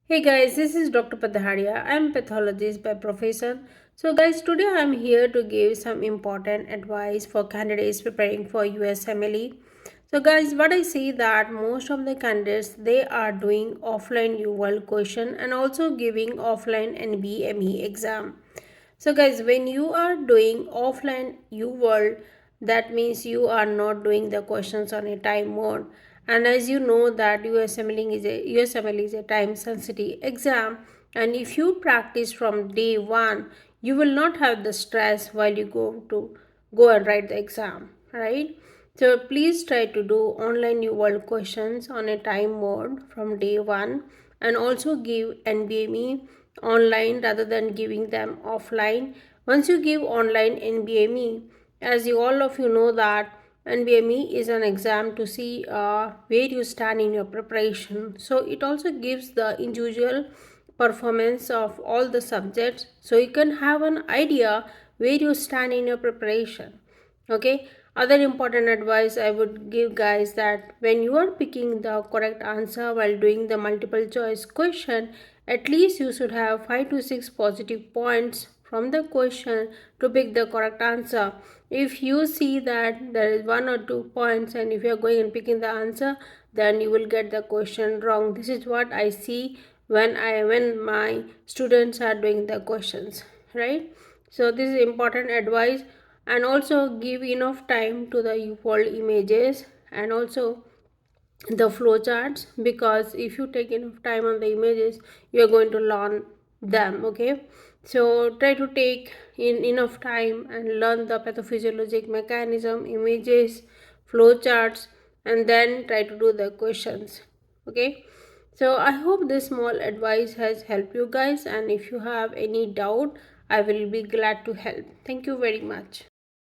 Hey guys, this is Dr. Padharia. I'm a pathologist by profession. So guys, today I'm here to give some important advice for candidates preparing for USMLE. So guys, what I see that most of the candidates they are doing offline UWorld question and also giving offline NBME exam. So guys, when you are doing offline UWorld, that means you are not doing the questions on a time mode. And as you know that USMLE is a time sensitive exam, and if you practice from day one, you will not have the stress while you go and write the exam, right? So please try to do online new world questions on a time mode from day one, and also give NBME online rather than giving them offline. Once you give online NBME, as you all of you know that NBME is an exam to see where you stand in your preparation. So it also gives the individual performance of all the subjects, so you can have an idea where you stand in your preparation. Okay, other important advice I would give guys that when you are picking the correct answer while doing the multiple choice question, at least you should have 5 to 6 positive points from the question to pick the correct answer. If you see that there is 1 or 2 points and if you are going and picking the answer, then you will get the question wrong. This is what I see when my students are doing the questions, right? So this is important advice. And also give enough time to the world images and also the flowcharts, because if you take enough time on the images you are going to learn them. Okay, so try to take in enough time and learn the pathophysiologic mechanism, images, flowcharts, and then try to do the questions. Okay, so I hope this small advice has helped you guys, and if you have any doubt I will be glad to help. Thank you very much.